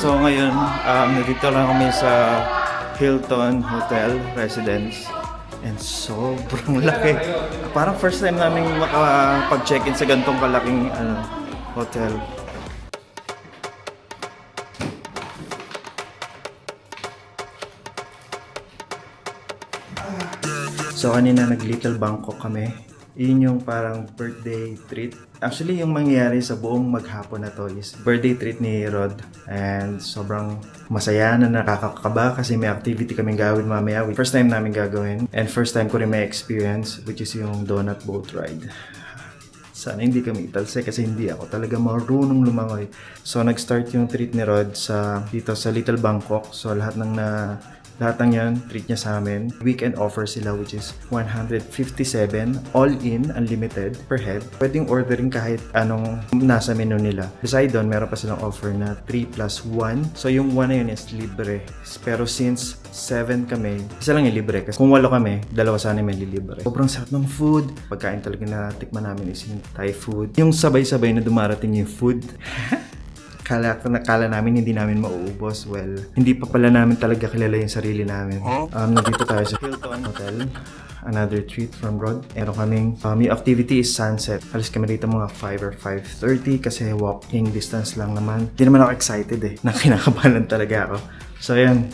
So ngayon, nandito lang kami sa Hilton Hotel Residence and sobrang laki. Parang first time namin makapag-check-in sa ganitong kalaking hotel. So kanina nag-Little Bangkok kami. Yun yung parang birthday treat. Actually, yung mangyayari sa buong maghapon na to is birthday treat ni Rod. And sobrang masaya na nakakakaba kasi may activity kaming gawin mamaya. First time namin gagawin. And first time ko rin may experience, which is yung donut boat ride. Sana hindi kami italse kasi hindi ako talaga marunong lumangoy. So nag-start yung treat ni Rod dito sa Little Bangkok. So lahat ng yan, treat niya sa amin. Weekend offer sila which is 157 all in, unlimited per head. Pwedeng ordering kahit anong nasa menu nila. Beside doon, meron pa silang offer na 3+1. So yung 1 na yun is libre. Pero since 7 kami, isa lang yung libre. Kasi kung 8 kami, 2 sana may libre. Sobrang sarap ng food. Pagkain talaga na tikman namin is yung Thai food. Yung sabay-sabay na dumarating yung food. Kala namin hindi namin mauubos. Well, hindi pa pala namin talaga kilala yung sarili namin. Nandito tayo sa Hilton Hotel. Another treat from Rod. Meron kaming, yung activity is sunset. Alis kami dito mga 5 or 5:30 kasi walking distance lang naman. Hindi naman ako excited eh. Nakinakabahan talaga ako. So, ayan.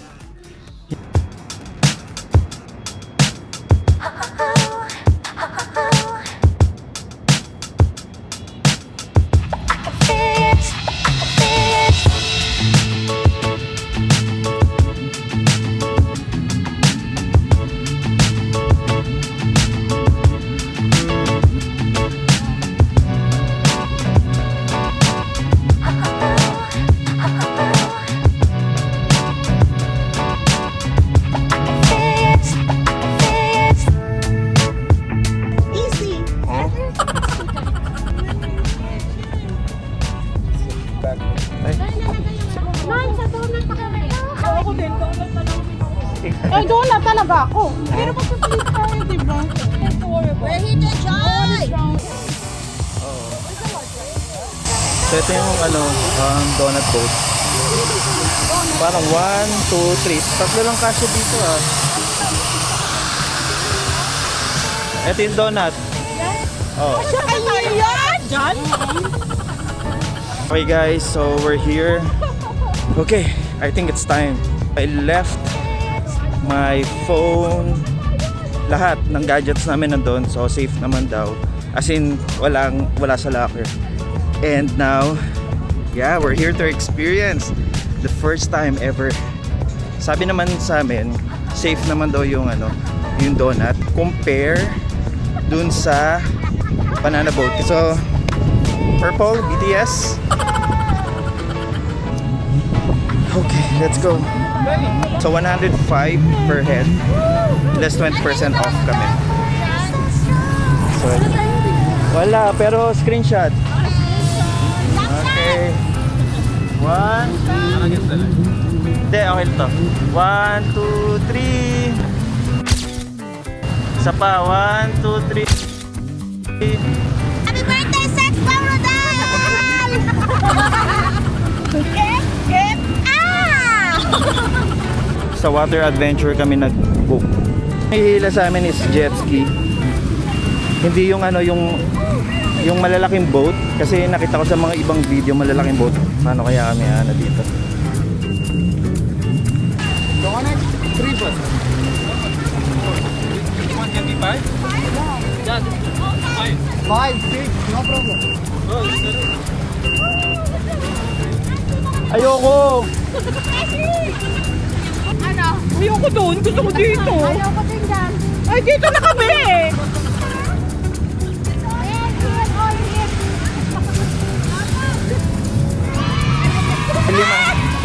Ay, donut talaga ako. Pero magsasalit tayo, diba? We're here to enjoy! So ito yung donut boat. Parang 1, 2, 3. Tatlo lang kasya dito ah. Ito yung donut. Oh. Okay guys, so we're here. Okay, I think it's time. I left my phone, lahat ng gadgets namin nandun, so safe naman daw. As in, wala sa locker. And now, yeah, we're here to experience the first time ever. Sabi naman sa amin, safe naman daw yung yung donut compare dun sa banana boat. So, purple, BTS. Okay, let's go. So 105 per head, less 20% off kami. So, wala, pero screenshot. Okay. 1. Hindi, okay to. 1, 2, 3. Isa pa, 1, 2, 3. Happy birthday, Sex Paradise! Sa water adventure kami nag-book. Hihila sa amin is jet ski. Hindi yung yung malalaking boat kasi nakita ko sa mga ibang video malalaking boat. Paano kaya kami dito? The one at 3 bus. One can be 5? Yeah, 5. 5, 6, no problem. Ayoko! Ano? Ayoko doon, gusto ko dito. Ayoko din dyan. Ay, dito na kami!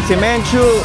Si Menchu.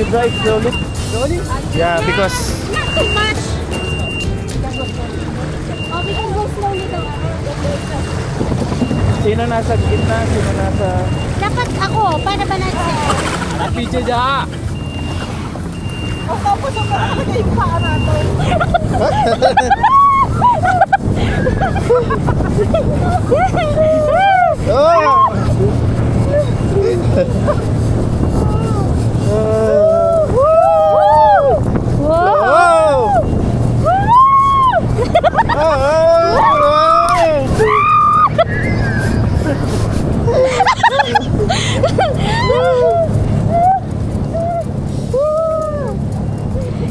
You drive slowly? Slowly? Yeah, because Not too much. Oh, we can go slowly daw. sino nasa gitna, sino nasa... Dapat ako, para balanse. पीछे जा O tapos ang parang yung paa natin.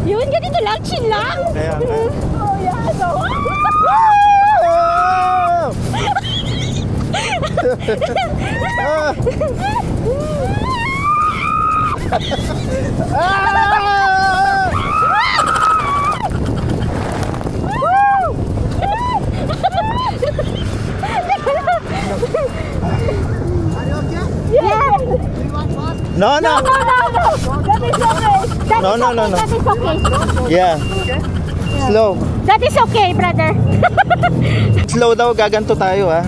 Yun, ganito lang, chill lang. Kaya nga. Oh, yeah. So, yeah. No, no. No. That is okay. No. That is okay. Yeah. Slow. That is okay, brother. Slow daw, gaganto tayo ha.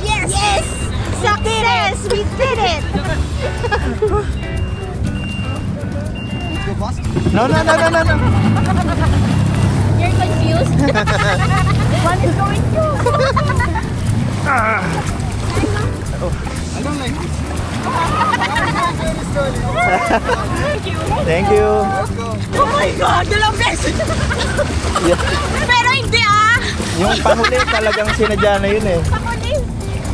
Yes! Success! We did it! No. You're confused? One is going through. Thank you. Oh my God! Dalawang beses! Pero hindi Yung panghuli talagang sinadya na yun eh. Pakuli.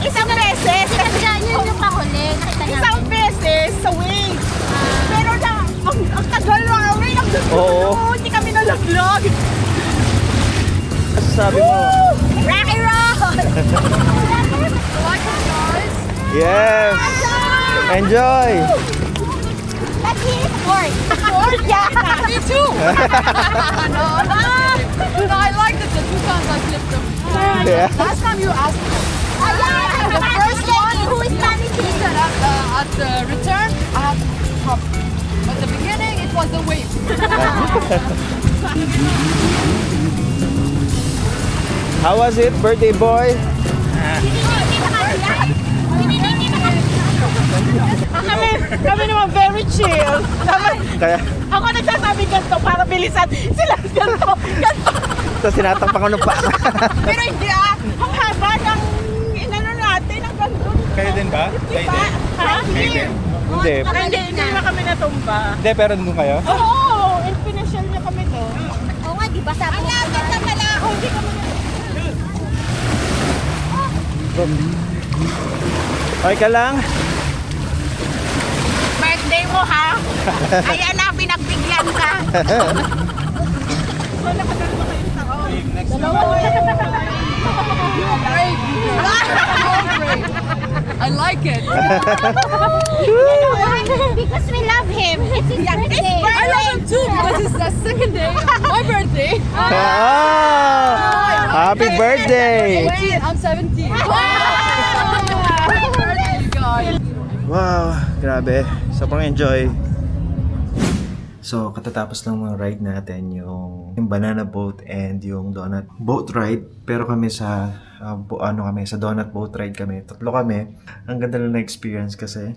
Isang beses. Sinadya yun yung pakuli. Isang beses sa wing. Pero na, ang tagal na kami. Oo. Hindi kami nalaglag. Sabi mo. Rocky Road! Yes. Enjoy. That is sport. Sport? Yeah. Me too. No, I liked it the 2 times I flipped them. Yeah. Last time you asked me. The first one, who is managing? At the return, I had to hop. At the beginning, it was the wave. How was it, birthday boy? Kami naman very chill. Kaya, Ako nagsasabi ganito para bilisan. Sila ganito. tapos tinatakpan ko ng paa. Pero hindi ang haba ng inano natin, ang ganito. Kayo din ba? Kayo din? Ha? Kayo din? Hindi. Hindi na kami natumba. Hindi, pero nandun kayo? Oo, pinashell niya kami doon. Oo nga, di ba sabi mo? Ang lapit na pala. Hindi kami Okay ka lang? birthday mo ha? Ayan na, pinagbigyan ka. I like it. Because we love him. It's his birthday. I love him too because it's the second day of my birthday. Happy birthday! 18, I'm 17. Happy birthday, you guys. Wow, grabe. Sobrang enjoy. So, katatapos lang mga ride natin yung banana boat and yung donut boat ride. Pero kami sa sa donut boat ride kami. Tatlo kami. Ang ganda lang na experience kasi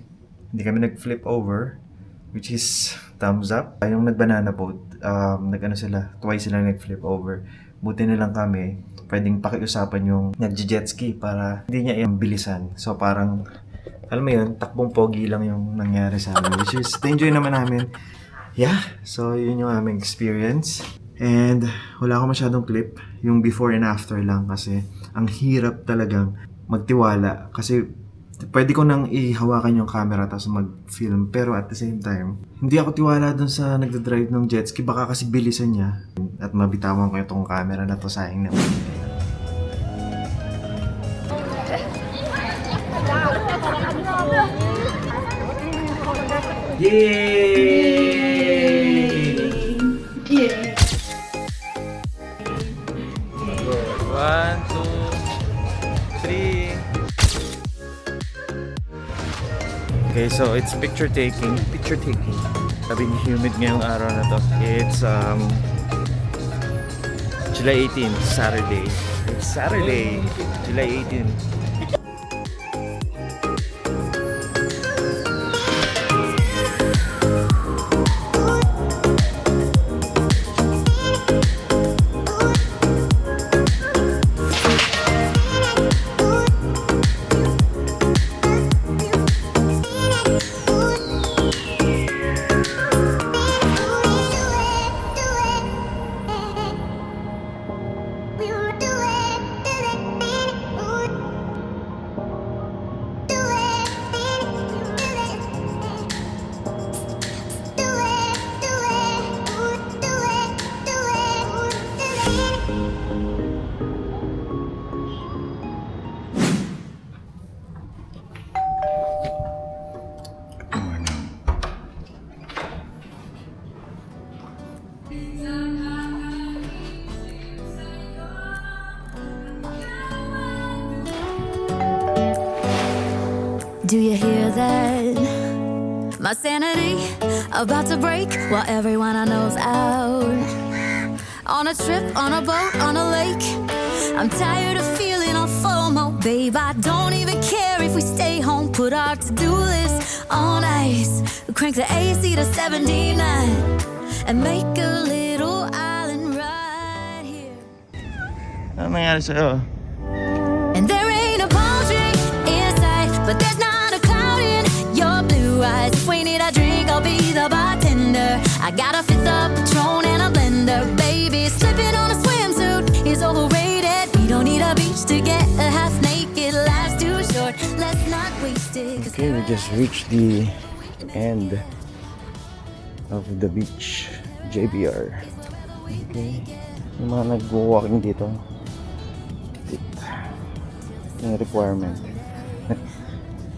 hindi kami nag-flip over, which is thumbs up. Yung nag-banana boat, twice sila nag-flip over. Buti na lang kami, pwedeng pakiusapan yung nag-jet ski para hindi niya bilisan. So parang, alam mo yun, takbong pogi lang yung nangyari sa amin. Which is, na-enjoy naman namin. Yeah, so yun yung aming experience. And wala ako masyadong clip, yung before and after lang kasi ang hirap talagang magtiwala kasi pwede ko nang ihawakan yung camera tapos mag-film pero at the same time, hindi ako tiwala dun sa nagdadrive ng jet ski baka kasi bilisan niya at mabitawan ko itong camera na to, sayang naman. Yay! 1, 2, 3. Okay, so it's picture taking. Sabing humid ngayong araw na to. It's July 18, Saturday. It's Saturday, July 18. Do you hear that? My sanity about to break while everyone I know's out. On a trip, on a boat, on a lake. I'm tired of feeling all FOMO. Babe, I don't even care if we stay home. Put our to-do list on ice. Crank the AC to 79 and make a little island right here. Ano nangyari sa'yo? And there ain't a palm tree in sight, but there's not a cloud in your blue eyes. If we need a drink, I'll be the bartender. I got a fifth of Patron and a blender. Baby, slipping on a swimsuit is overrated. We don't need a beach to get a half naked. Life's too short, let's not waste it. Okay, we just reached the end of the beach, JBR. Okay, yung mga nag-walking dito, yung requirement.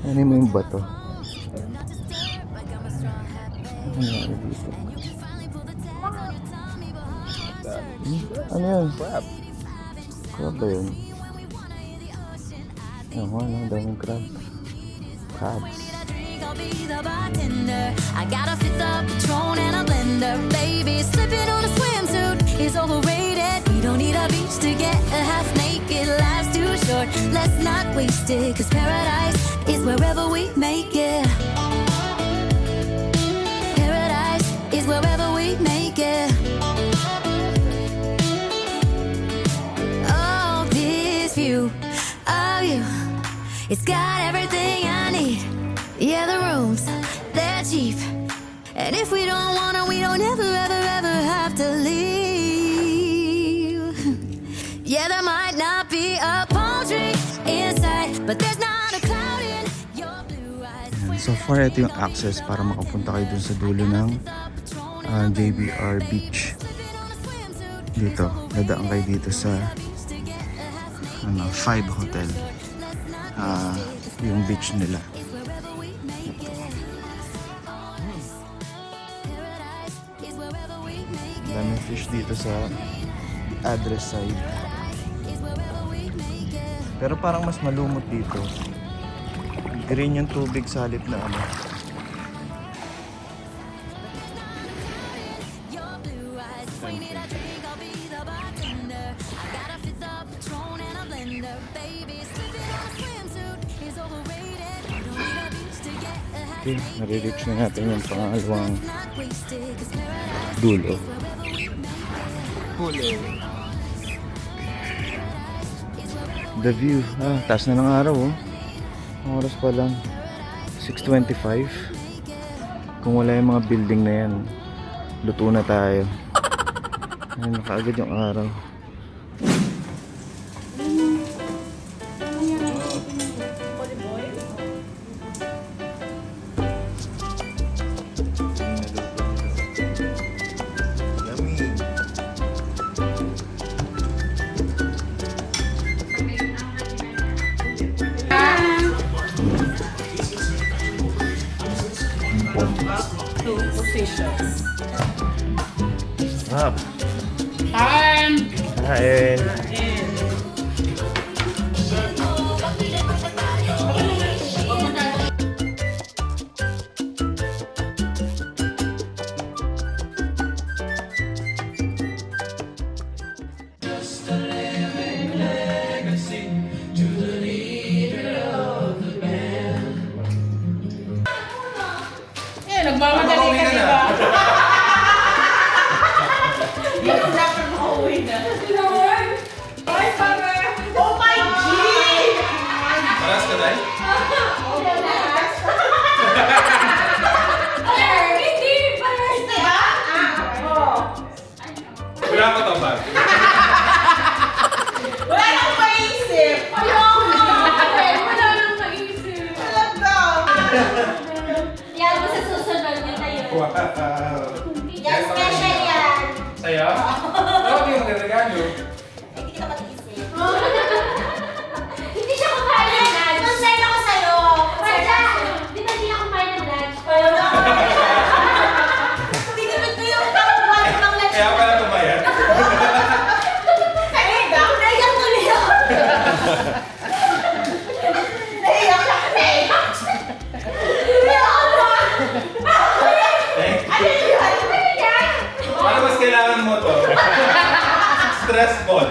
Ano mo yung bato? Ano nangyari dito? Ano yun? Crab. Crab ba yun? Ano, daming crab. Crabs. I'll be the bartender. I got a fifth of Patron and a blender. Baby, slipping on a swimsuit is overrated. We don't need a beach to get a half naked. Life's too short, let's not waste it. Cause paradise is wherever we make it. Paradise is wherever we make it. Oh, this view of you, it's got everything I need. Yeah, the rooms, they're cheap. And if we don't wanna, we don't ever, ever, ever have to leave. Yeah, there might not be a palm tree inside, but there's not a cloud in your blue eyes. So far, ito yung access para makapunta kayo dun sa dulo ng JBR Beach. Dito, dadaan kayo dito sa 5 Hotel. Yung beach nila. Daming fish dito sa address side. Pero parang mas malumot dito. Green yung tubig sa halip na ano. Okay, nare-reach na natin yung pangalawang dulo. The view. Taas na ng araw oh. Ang oras pa lang 6:25. Kung wala yung mga building na yan, luto na tayo. Ayun, nakaagad yung araw. Two positions. Up. Time! Kain. Nagmamadali ka diba? Yes, dapat makauwi na. Lord! Ay, para! Oh my G! Paras ka tayo? Hindi! Paras diba? Wala ka to ba? Wala nang maisip! Ayoko na! Wala nang maisip! Talaga! Yan mo sa susunod niya tayo. Wow! Yan, special yan. Saya? Ano yung magregalo? Hindi kita mag-isip. Hindi siya kumain ng lunch. Concern ako sa'yo. Marja, di ba hindi ako kumain ng lunch? Tinipid ko yung tawag ng lunch. Kaya pala tumayan? Naiyak tuloy ako. Naiyak siya kasi. Ano mas kailangan mo to? Stress ball.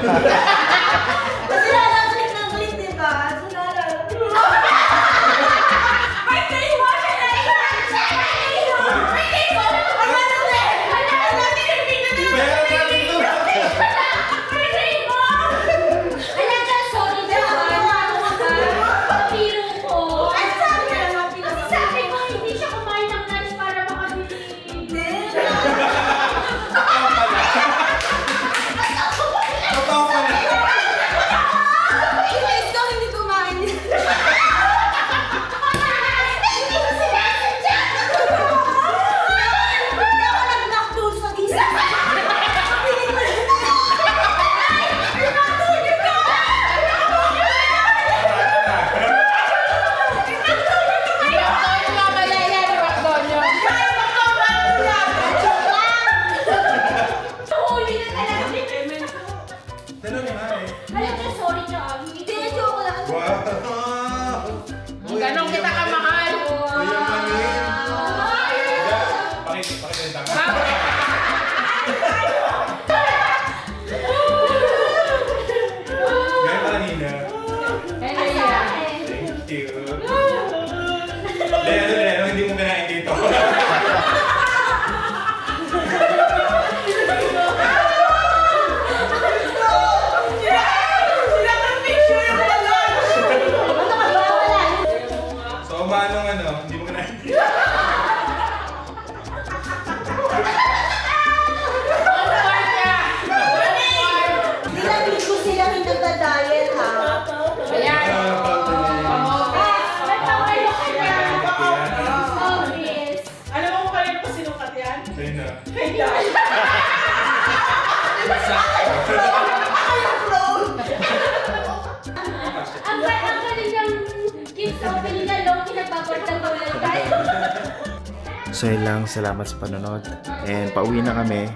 Kasi lalakulit ng kulit, di ba? So birthday mo! Birthday mo! Birthday mo! Ano na ulit? Ano na pinagpinto na yung birthday mo? Birthday mo! Alam ka, sorry na. Piro ko. Ano sabi ka naman? Kasi sabi ko, hindi siya kumain ng lunch para makabili. Totoo pala. Guys, ko hindi kumain. Hindi ko sinasadya. Hindi ako nag-knock doon sa isa. Huli na talaga. Tanong nga eh. Alam ka, sorry ka. Hindi na joke lang. Wow! Ganon kita kamahal. Mayamanin. Pakita ka. Ganyan pala Nina. Thank you. Leno, hindi mo kinain dito. So, manong hindi mo kinain dito. Dinamit ko sila hindi nagda-diet, ha? Ayan. Alam mo kung kanino ko sinukat yan? Sa'yo na. Kaya. Ang galing ng kids opening na Loki nagpapagtagulan tayo. So yun lang, salamat sa panonood. And pauwi na kami.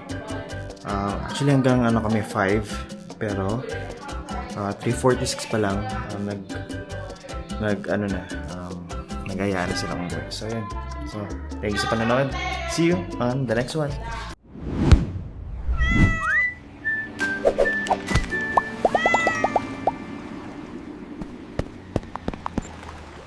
Actually hanggang kami 5. Pero 3:46 pa lang nag-aya na silang umuwi. So yun. So thank you sa panonood. See you on the next one.